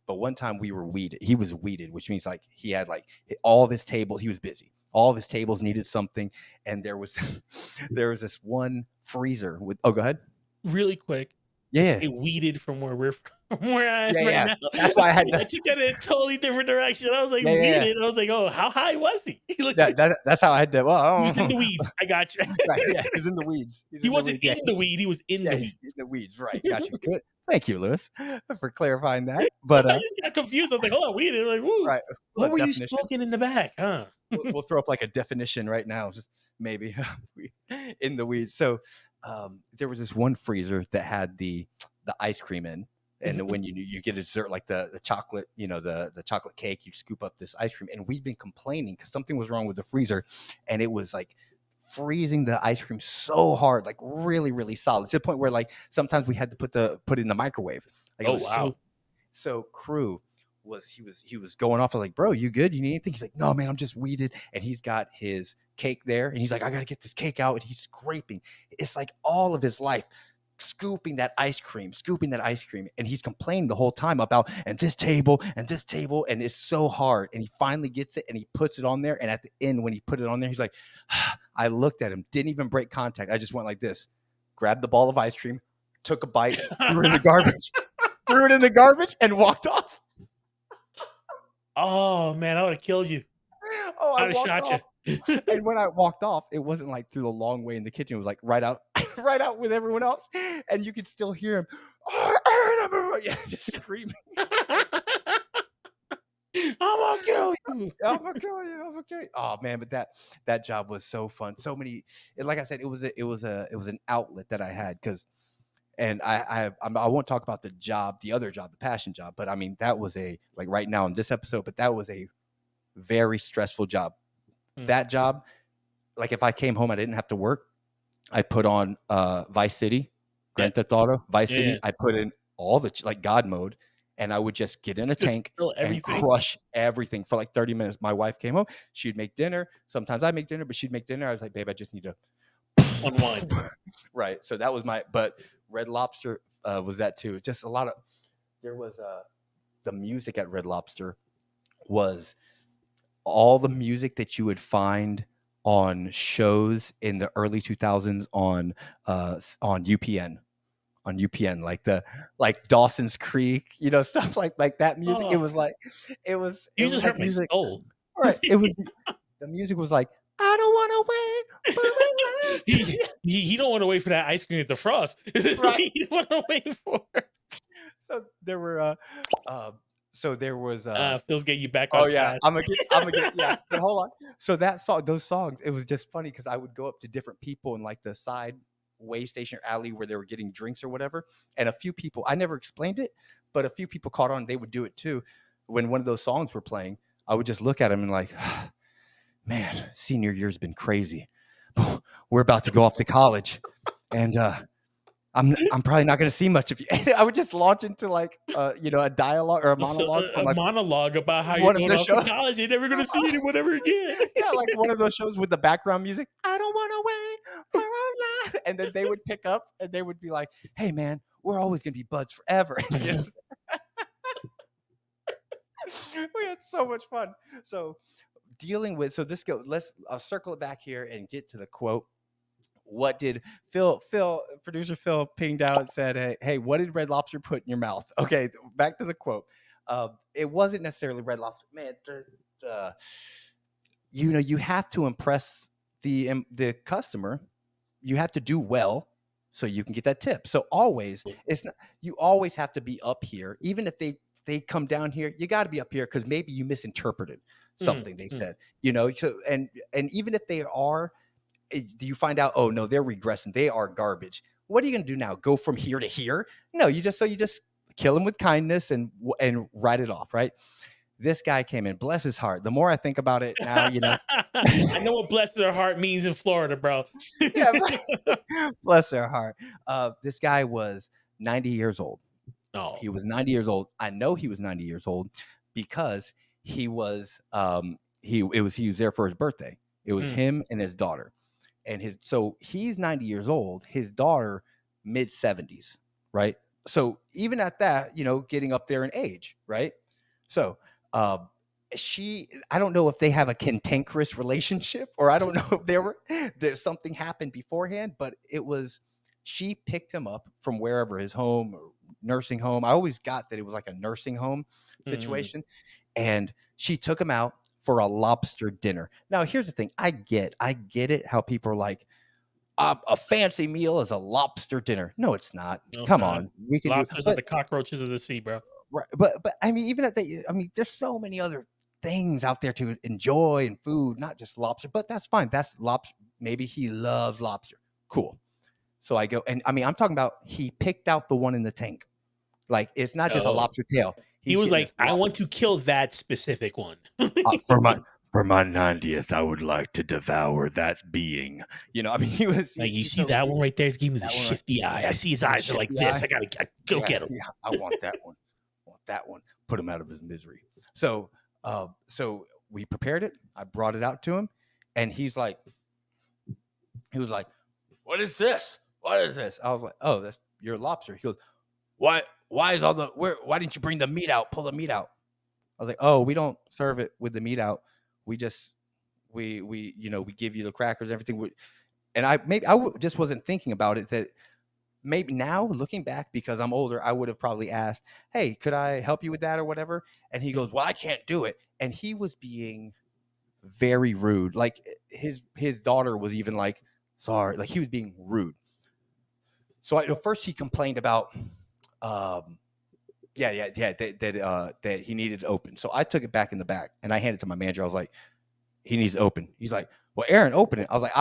But one time we were weeded. He was weeded, which means like he had like all of his tables. He was busy. All of his tables needed something, and there was this one freezer with. Oh, go ahead. Really quick. Yeah, it weeded from where we're from, where I am right now. That's why I had. I took that in a totally different direction. I was like, weeded. I was like, oh, how high was he? That's how I had to. Well, he was in the weeds. I got you. Right, yeah, he was in the weeds. He wasn't in the weed. He was in the weeds. In the weeds, right? Got you. Good. Thank you, Lewis, for clarifying that. But I just got confused. I was like, hold on, weeded. Like, woo. Right. What were you smoking in the back, huh? We'll throw up like a definition right now. Just maybe in the weeds. So there was this one freezer that had the ice cream in, and when you get a dessert like the chocolate, the chocolate cake, you scoop up this ice cream. And we've been complaining because something was wrong with the freezer, and it was like freezing the ice cream so hard, like really, really solid, to the point where like sometimes we had to put it in the microwave. Like, oh wow! So Crew he was going off. I was like, bro, you good? You need anything? He's like, no, man, I'm just weeded. And he's got his cake there, and he's like, I gotta get this cake out. And he's scraping. It's like all of his life scooping that ice cream, and he's complaining the whole time about and this table, and it's so hard. And he finally gets it and he puts it on there. And at the end, when he put it on there, he's like, I looked at him, didn't even break contact. I just went like this, grabbed the ball of ice cream, took a bite, threw it in the garbage, and walked off. Oh man, I would have killed you. Oh, I I would have walked shot off. you. And when I walked off, it wasn't like through the long way in the kitchen. It was like right out, right out with everyone else, and you could still hear him. Yeah, just screaming. I'm gonna kill you. I'm gonna kill you. I'm gonna kill you. Oh man, but that job was so fun. So many, like I said, it was an outlet that I had because, and I won't talk about the other job, the passion job, but I mean that was like right now in this episode, but that was a very stressful job. That job, like if I came home, I didn't have to work. I put on Vice City, Grand Theft Auto, Vice City. Yeah. I put in all the like God mode, and I would just get in a tank and crush everything for like 30 minutes. My wife came home. She'd make dinner. Sometimes I make dinner, but she'd make dinner. I was like, babe, I just need to unwind. Right. So that was but Red Lobster was that too. Just a lot of, there was the music at Red Lobster was all the music that you would find on shows in the early 2000s on UPN. On UPN, like Dawson's Creek, stuff like that music. It was You just hurt my soul. Right. It was the music was like, I don't want to wait. He don't want to wait for that ice cream at the Frost. Right. He don't want to wait for it. So there were Phil's getting you back on task. I'm gonna get yeah. But hold on. So those songs, it was just funny because I would go up to different people in like the side way station or alley where they were getting drinks or whatever, and a few people, I never explained it, but a few people caught on. They would do it too. When one of those songs were playing, I would just look at them and like, man, senior year's been crazy. We're about to go off to college, and I'm probably not going to see much of you. I would just launch into like a dialogue or a monologue, about how you're going off to college. You're never going to see anyone ever again. Yeah, like one of those shows with the background music. I don't want to wait for a lot. And then they would pick up and they would be like, "Hey man, we're always going to be buds forever." We had so much fun. So I'll circle it back here and get to the quote. What did producer Phil pinged out and said, hey, what did Red Lobster put in your mouth? Okay, back to the quote. It wasn't necessarily Red Lobster. Man, you have to impress the customer. You have to do well so you can get that tip. So you always have to be up here. Even if they come down here, you got to be up here because maybe you misinterpreted something they said. So and even if they are, do you find out, oh no, they're regressing, they are garbage, what are you gonna do now? Go from here to here? No, you just kill them with kindness and write it off, right? This guy came in, bless his heart. The more I think about it now, I know what bless their heart means in Florida, bro. Yeah, bless their heart. This guy was 90 years old. Oh, he was 90 years old. I know he was 90 years old because he was he was there for his birthday. It was him and his daughter. And so he's 90 years old, his daughter mid-70s, right? So even at that, getting up there in age, right? So I don't know if they have a cantankerous relationship, or I don't know if there's something happened beforehand, but she picked him up from wherever, his home or nursing home. I always got that it was like a nursing home situation. And she took him out for a lobster dinner. Now, here's the thing. I get it. How people are like, a fancy meal is a lobster dinner. No, it's not. Come on. We can lobsters are the cockroaches of the sea, bro. Right. But I mean, even at that, there's so many other things out there to enjoy and food, not just lobster, but that's fine. That's lobster. Maybe he loves lobster. Cool. So I go, and I'm talking about, he picked out the one in the tank. Like, it's not just a lobster tail. He was like, I want to kill that specific one. For my 90th, I would like to devour that being. He was like, you see that one right there? He's giving me the shifty eye. I see his eyes are like this. I gotta go get him. Yeah, I want that one. Put him out of his misery. So we prepared it. I brought it out to him, and he was like, "What is this? What is this?" I was like, "Oh, that's your lobster." He goes, "Why didn't you bring the meat out? Pull the meat out." I was like, "Oh, we don't serve it with the meat out. We just we give you the crackers and everything." And I just wasn't thinking about it, that maybe now looking back, because I'm older, I would have probably asked, hey, could I help you with that or whatever? And he goes, well, I can't do it. And he was being very rude. Like his daughter was even like, sorry, like he was being rude. So at first he complained about, that he needed to open. So I took it back in the back and I handed it to my manager. I was like, he needs to open. He's like, well, Aaron, open it. I was like,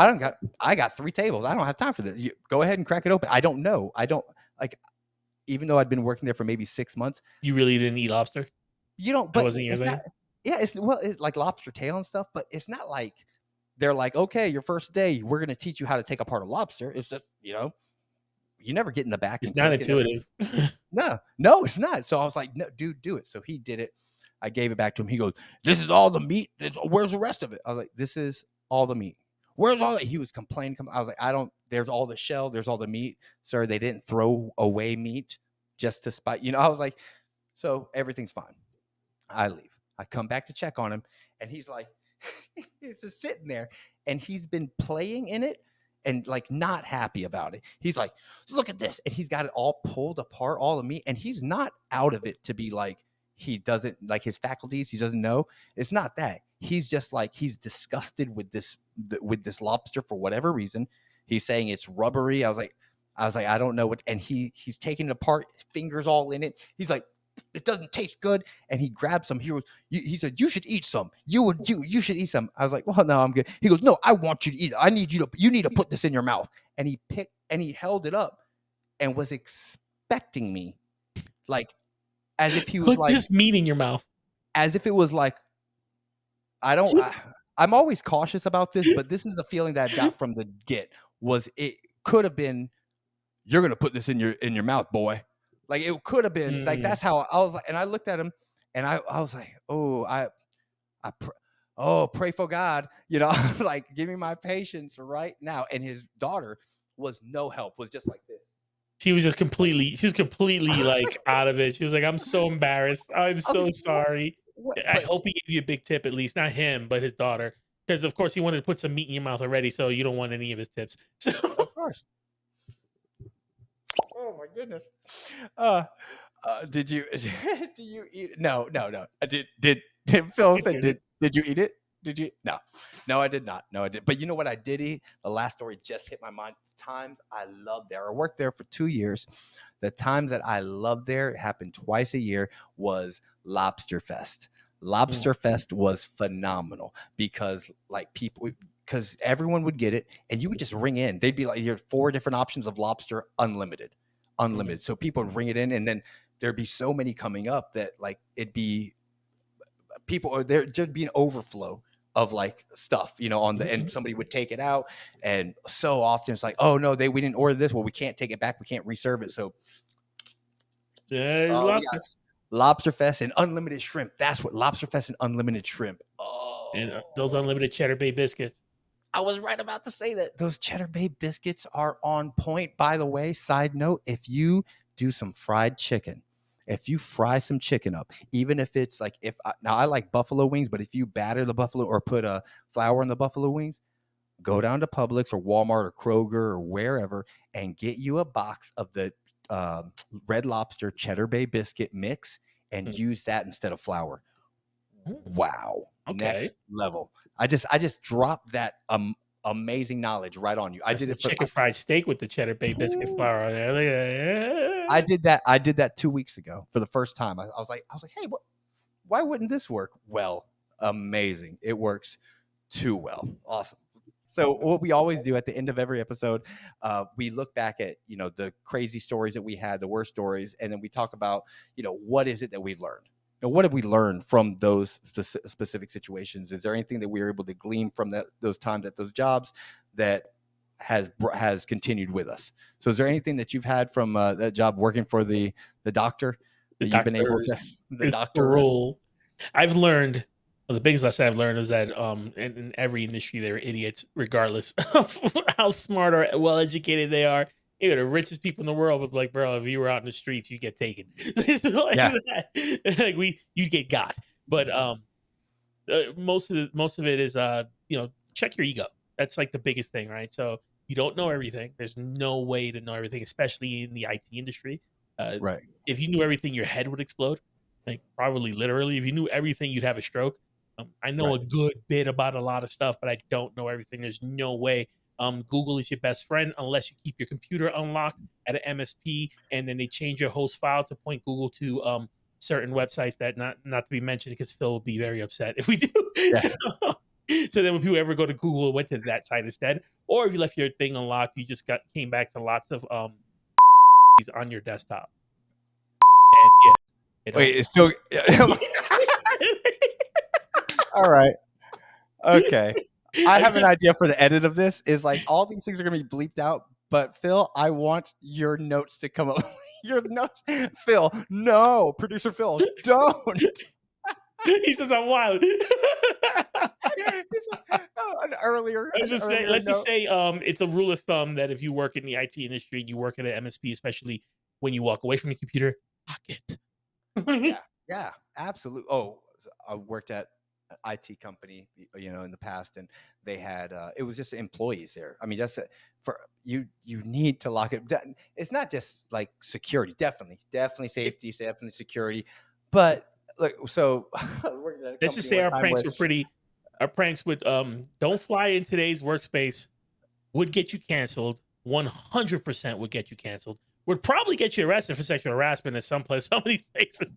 I got 3 tables. I don't have time for this. You go ahead and crack it open. I don't know. I don't like, even though I'd been working there for maybe 6 months. You really didn't eat lobster? You don't, That but wasn't your it's thing? not, yeah, it's like lobster tail and stuff, but it's not like they're like, okay, your first day, we're going to teach you how to take apart a lobster. It's just, you never get in the back. It's not intuitive. No, it's not. So I was like, no, dude, do it. So he did it. I gave it back to him. He goes, this is all the meat. Where's the rest of it? I was like, this is all the meat. Where's all that? He was complaining. I was like, there's all the shell. There's all the meat. Sir, they didn't throw away meat just to spite. I was like, so everything's fine. I leave. I come back to check on him. And he's like, he's just sitting there. And he's been playing in it and like not happy about it. He's like, look at this. And he's got it all pulled apart, all the meat. And he's not out of it to be like, he doesn't like his faculties. He doesn't know. It's not that. He's just like, he's disgusted with this lobster for whatever reason. He's saying it's rubbery. I was like, I don't know what. And he's taking it apart, fingers all in it. He's like, it doesn't taste good. And he grabbed some. He said, you should eat some. You should eat some. I was like, well, no, I'm good. He goes, no, I want you to eat it. You need to put this in your mouth. And he held it up and was expecting me, like, as if he was Put this meat in your mouth. As if it was like, I'm always cautious about this, but this is a feeling that I got from the get. Was it could have been, you're gonna put this in your mouth, boy. Like it could have been like, that's how I was like. And I looked at him and I was like, pray for God, like give me my patience right now. And his daughter was no help, was just like this. She was completely like out of it. She was like, I'm so embarrassed. I'm so sorry. I hope he gave you a big tip, at least not him, but his daughter. Because of course he wanted to put some meat in your mouth already, so you don't want any of his tips. So of course. Oh my goodness. Did you eat it? No. Did Phil said, did you eat it? Did you? No, I did not. No, I did. But you know what I did eat? The last story just hit my mind. Times I loved there. I worked there for 2 years. The times that I loved there, it happened twice a year, was Lobster Fest. Lobster Fest was phenomenal because because everyone would get it and you would just ring in. They'd be like, you have 4 different options of lobster, unlimited. So people would ring it in, and then there'd be so many coming up that like it'd be people, or there'd just be an overflow of like stuff, on the and somebody would take it out, and so often it's like, oh no, we didn't order this. Well, we can't take it back. We can't reserve it. So Lobster Fest and unlimited shrimp. That's what Lobster Fest and unlimited shrimp. Oh, and those unlimited Cheddar Bay biscuits. I was right about to say that. Those Cheddar Bay biscuits are on point. By the way, side note, if you do some fried chicken, if you fry some chicken up, even if it's like, now I like buffalo wings, but if you batter the buffalo or put a flour in the buffalo wings, go down to Publix or Walmart or Kroger or wherever and get you a box of the Red Lobster Cheddar Bay biscuit mix and use that instead of flour. Wow. Okay. Next level. I just dropped that amazing knowledge right on you. I did it for chicken fried steak with the Cheddar Bay biscuit flour on there. I did that 2 weeks ago for the first time. I was like, hey, why wouldn't this work? Well, amazing. It works too well. Awesome. So what we always do at the end of every episode, we look back at, the crazy stories that we had, the worst stories, and then we talk about, what is it that we learned? What have we learned from those specific situations? Is there anything that we were able to glean from those times at those jobs that has continued with us? So is there anything that you've had from that job working for the doctor that you've been able to, the doctor role? I've learned, the biggest lesson I've learned is that in every industry there are idiots, regardless of how smart or well educated they are. Even the richest people in the world was like, bro, if you were out in the streets, you get taken. You get got. But most of it is check your ego. That's like the biggest thing, right? So You don't know everything. There's no way to know everything, especially in the IT industry. Right. If you knew everything, your head would explode. Like probably literally. If you knew everything, you'd have a stroke. I know Right. a good bit about a lot of stuff, but I don't know everything. There's no way. Google is your best friend unless you keep your computer unlocked at an MSP, and then they change your host file to point Google to certain websites that not to be mentioned, because Phil will be very upset if we do. Yeah. So then when people ever go to Google, it went to that site instead. Or if you left your thing unlocked, you just came back to lots of on your desktop. And yeah, it Wait, it's still. All right. Okay. I have an idea for the edit of this. Is like all these things are gonna be bleeped out, but Phil, I want your notes to come up. Your notes, Phil. No, producer Phil, don't. He says I'm wild. An earlier. Let's just say, it's a rule of thumb that if you work in the IT industry and you work at an MSP, especially when you walk away from your computer, lock it. Yeah, absolutely. Oh, I worked at an IT company, in the past, and they had it was just employees there. I mean, that's for you. You need to lock it. It's not just like security. Definitely safety, definitely security. But look, so Let's just say our pranks were pretty. Our pranks would don't fly in today's workspace would get you canceled. 100% would get you canceled. Would probably get you arrested for sexual harassment in some many places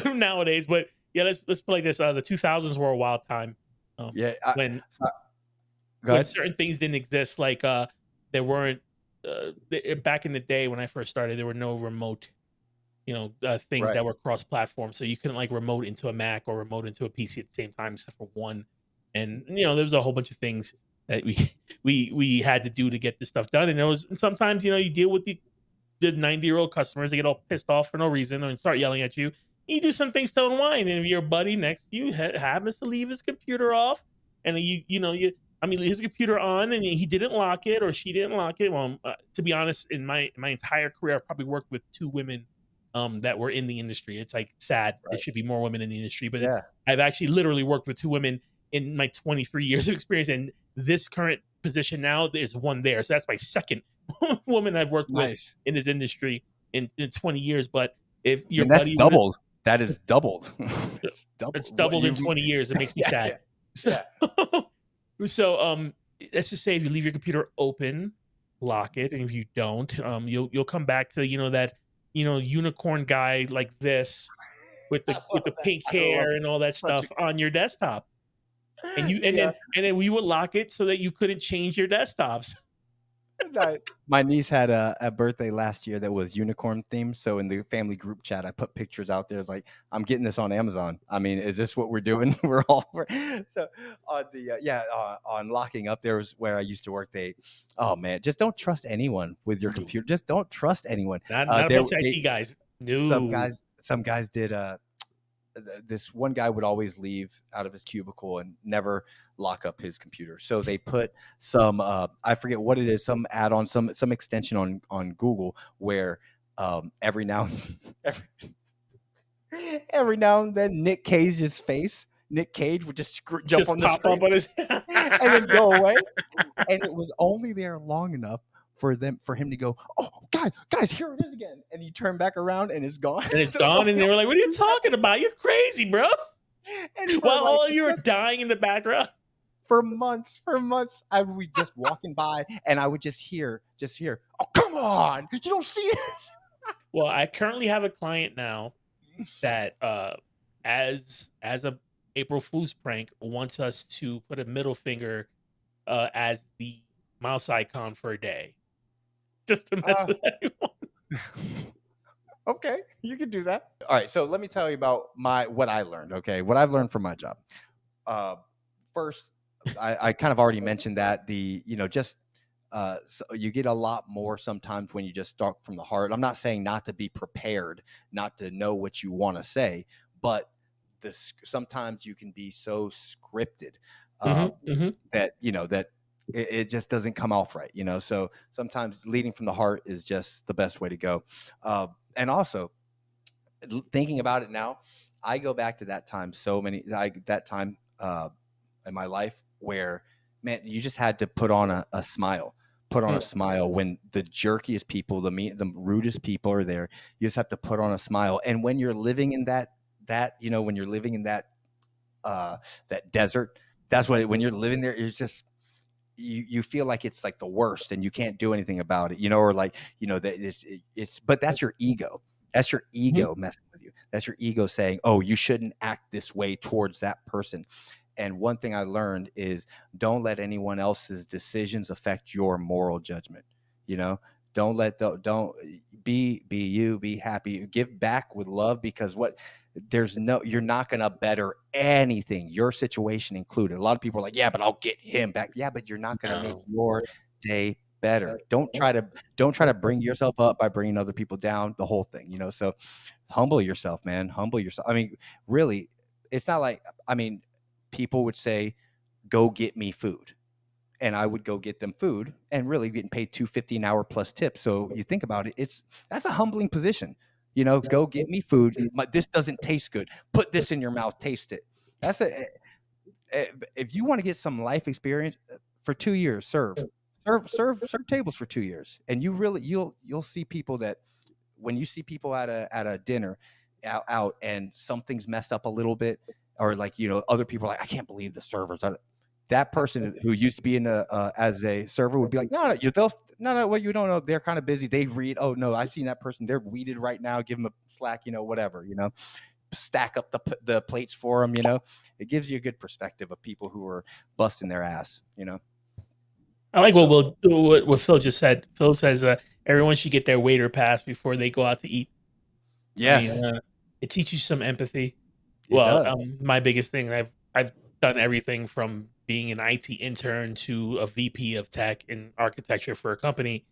nowadays. But yeah, let's play this. The 2000s were a wild time. When certain things didn't exist, like there weren't back in the day when I first started, there were no remote, things that were cross-platform, so you couldn't like remote into a Mac or remote into a PC at the same time, except for one. And there was a whole bunch of things that we had to do to get this stuff done. And sometimes you deal with the 90-year-old customers. They get all pissed off for no reason and start yelling at you. You do some things to unwind, and if your buddy next to you happens to leave his computer off, and his computer on, and he didn't lock it or she didn't lock it. Well, to be honest, in my entire career, I've probably worked with 2 women that were in the industry. It's like sad. There should be more women in the industry, but I've actually literally worked with 2 women in my 23 years of experience, and this current position now, there's one there. So that's my second woman I've worked with in this industry in 20 years. But if your buddy doubled, that is doubled. It's doubled in 20 years. It makes me sad. So let's just say if you leave your computer open, lock it, and if you don't, you'll come back to that unicorn guy like this with the pink hair and all that stuff on your desktop. And then we would lock it so that you couldn't change your desktops. My niece had a birthday last year that was unicorn themed. So in the family group chat, I put pictures out there. It's like, I'm getting this on Amazon. I mean, is this what we're doing? We're all so on the on locking up. There was where I used to work. Just don't trust anyone with your computer. Just don't trust anyone. Not a bunch of IT guys. No. Some guys did. This one guy would always leave out of his cubicle and never lock up his computer. So they put some, I forget what it is, some add-on, some extension on Google where every now and then Nick Cage would just jump on the pop screen up on his and then go away. And it was only there long enough for him to go, oh, guys, here it is again. And you turn back around and it's gone. And it's gone. And they were like, what are you talking about? You're crazy, bro. And while all of you are dying in the background. For months, I would be just walking by and I would just hear, oh, come on. You don't see it. Well, I currently have a client now that as a April Fool's prank wants us to put a middle finger as the mouse icon for a day. Just to mess with everyone. Okay, you can do that. All right, so let me tell you about what I learned. Okay, what I've learned from my job. First, I kind of already mentioned that so you get a lot more sometimes when you just start from the heart. I'm not saying not to be prepared, not to know what you want to say, but sometimes you can be so scripted that it just doesn't come off right, so sometimes leading from the heart is just the best way to go. And also thinking about it now, I go back to that time in my life where, man, you just had to put on a smile put on a smile when the jerkiest people, the rudest people are there. You just have to put on a smile. And when you're living in that when you're living in that desert, that's what when you're living there, it's just you feel like it's like the worst and you can't do anything about it, or like that it's but that's your ego. That's your ego messing with you. That's your ego saying, oh, you shouldn't act this way towards that person. And one thing I learned is don't let anyone else's decisions affect your moral judgment. Don't be you, be happy, give back with love, because you're not going to better anything, your situation included. A lot of people are like, yeah, but I'll get him back. Yeah, but you're not going to make your day better. Don't try to bring yourself up by bringing other people down, the whole thing, so humble yourself, man. Humble yourself. I mean, really, it's not like, people would say, go get me food. And I would go get them food and really getting paid $2.50 an hour plus tips. So you think about it, that's a humbling position. Go get me food. This doesn't taste good. Put this in your mouth. Taste it. If you want to get some life experience for 2 years, serve tables for 2 years. And you'll see people that when you see people at a dinner out and something's messed up a little bit, or like, other people are like, I can't believe the servers. That person who used to be as a server would be like, no, what you don't know, they're kind of busy. They read, oh no, I've seen that person. They're weeded right now. Give them a slack, whatever, stack up the plates for them. It gives you a good perspective of people who are busting their ass. I like what Phil just said. Phil says everyone should get their waiter pass before they go out to eat. Yes, it teaches you some empathy. Does. My biggest thing, I've done everything from being an IT intern to a VP of tech and architecture for a company.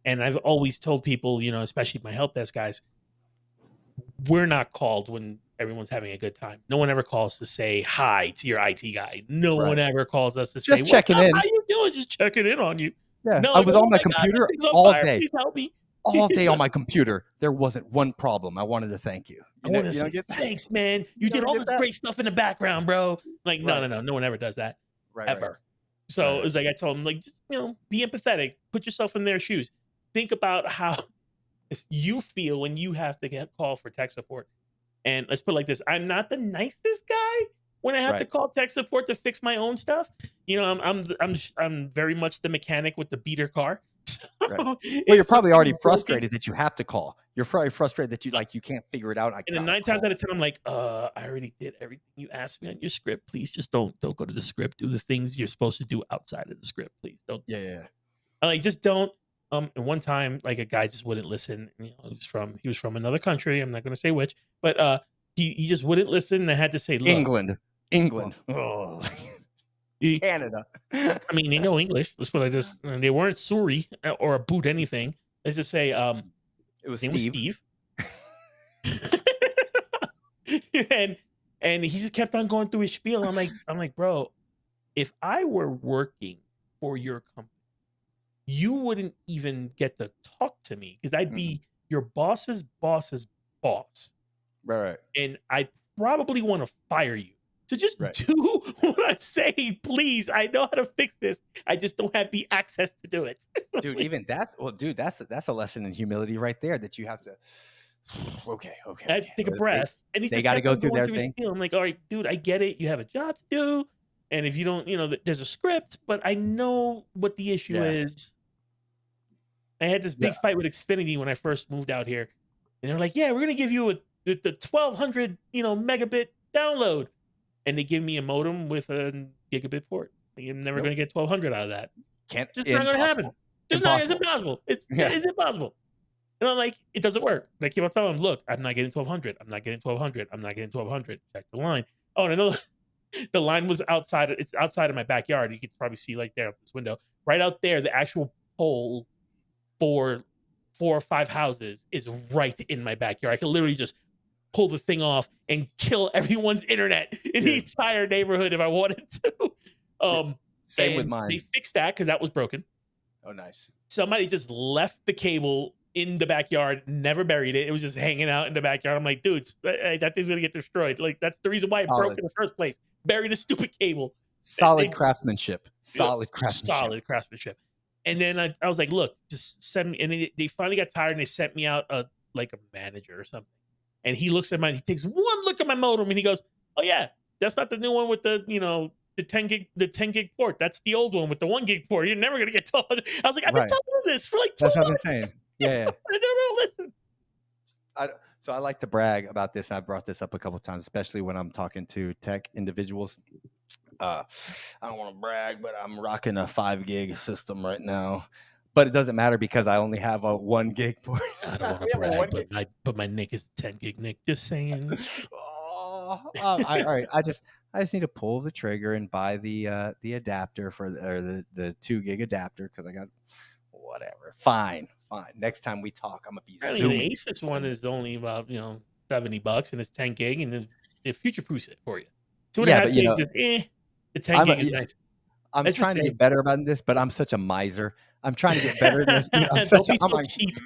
And I've always told people, especially my help desk guys, we're not called when everyone's having a good time. No one ever calls to say hi to your IT guy. No one ever calls us to say, checking in. How you doing? Just checking in on you. Yeah. No, I was on my computer all day. Please help me. All day on my computer. There wasn't one problem. I wanted to thank you. Thanks, man. You did all this great stuff in the background, bro. Like, no. No one ever does that. Ever. Right. So it was like, I told him, like, just, be empathetic. Put yourself in their shoes. Think about how you feel when you have to get called for tech support. And let's put it like this. I'm not the nicest guy when I have to call tech support to fix my own stuff. I'm very much the mechanic with the beater car. Right. Well, you're probably already frustrated that you have to call. You're probably frustrated that you can't figure it out. And then 9 times out of 10, I'm like, I already did everything you asked me on your script. Please just don't go to the script. Do the things you're supposed to do outside of the script. Please don't. Yeah. Like, just don't. And one time, like, a guy just wouldn't listen. He was from another country. I'm not going to say which, but he just wouldn't listen. And I had to say, look, England. Oh. Canada. I mean, they know English. That's what they weren't Suri or a boot anything. Let's just say it was Steve. and he just kept on going through his spiel. I'm like, bro, if I were working for your company, you wouldn't even get to talk to me because I'd be your boss's boss's boss. Right. And I'd probably want to fire you. So just do what I'm saying, please. I know how to fix this. I just don't have the access to do it. Dude, even that's a lesson in humility right there, that you have to. Okay. I take a breath, and they got to go through their thing. I'm like, all right, dude, I get it. You have a job to do, and if you don't, there's a script, but I know what the issue is. I had this big fight with Xfinity when I first moved out here, and they're like, yeah, we're gonna give you the 1200 megabit download. And they give me a modem with a gigabit port. I'm never going to get 1200 out of that. Just not going to happen. It's impossible. It's impossible. And I'm like, it doesn't work. And I keep on telling them, look, I'm not getting 1200. I'm not getting 1200. I'm not getting 1200. Check the line. Oh, and I know the line was outside. It's outside of my backyard. You can probably see like there out this window. Right out there, the actual pole for 4 or 5 houses is right in my backyard. I can literally just pull the thing off and kill everyone's internet in the entire neighborhood if I wanted to. Same with mine. They fixed that because that was broken. Oh, nice. Somebody just left the cable in the backyard, never buried it. It was just hanging out in the backyard. I'm like, dudes, that thing's gonna get destroyed. Like, that's the reason why it broke in the first place. Bury the stupid cable. Solid craftsmanship. And then I was like, look, just send me. And they finally got tired and they sent me out like a manager or something. And he looks at mine, he takes one look at my modem and he goes, oh yeah, that's not the new one with the, the 10 gig port. That's the old one with the 1 gig port. You're never gonna get told. I was like, I've been telling you this for like 2 That's what months. I'm saying. Yeah. I don't listen. So I like to brag about this. I brought this up a couple of times, especially when I'm talking to tech individuals. I don't want to brag, but I'm rocking a 5 gig system right now. But it doesn't matter because I only have a 1 gig port. I don't want to brag, but my NIC is 10 gig NIC. Just saying. All right. I just need to pull the trigger and buy the adapter for the 2 gig adapter because I got whatever. Fine. Next time we talk, I'm gonna be zooming. The Asus one is only about $70 and it's 10 gig and it future proofs it for you. 2.5 gigs is the 10 gig is nice. I'm trying to get better about this, but I'm such a miser. I'm trying to get better at this. Don't be so cheap.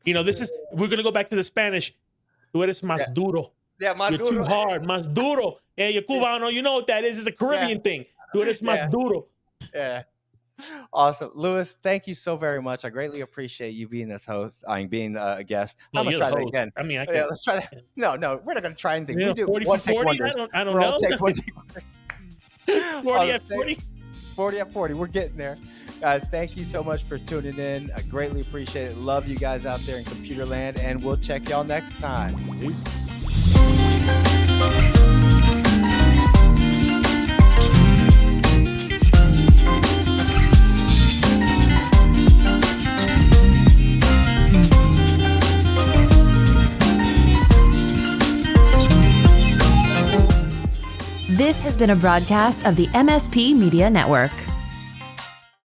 We're gonna go back to the Spanish. Tú eres más duro. Yeah, más You're duro. too hard, más duro. Yeah, you're Cubano. You know what that is? It's a Caribbean thing. Tú eres más duro. Yeah. Awesome. Louis, thank you so very much. I greatly appreciate you being this host. Being a guest. I'm going to try that again. I mean, let's try that. No, we're not going to try anything. We do 40 for 40. I don't know. Take 40 at 40. 40 at 40. We're getting there. Guys, thank you so much for tuning in. I greatly appreciate it. Love you guys out there in computer land, and we'll check y'all next time. Peace. This has been a broadcast of the MSP Media Network.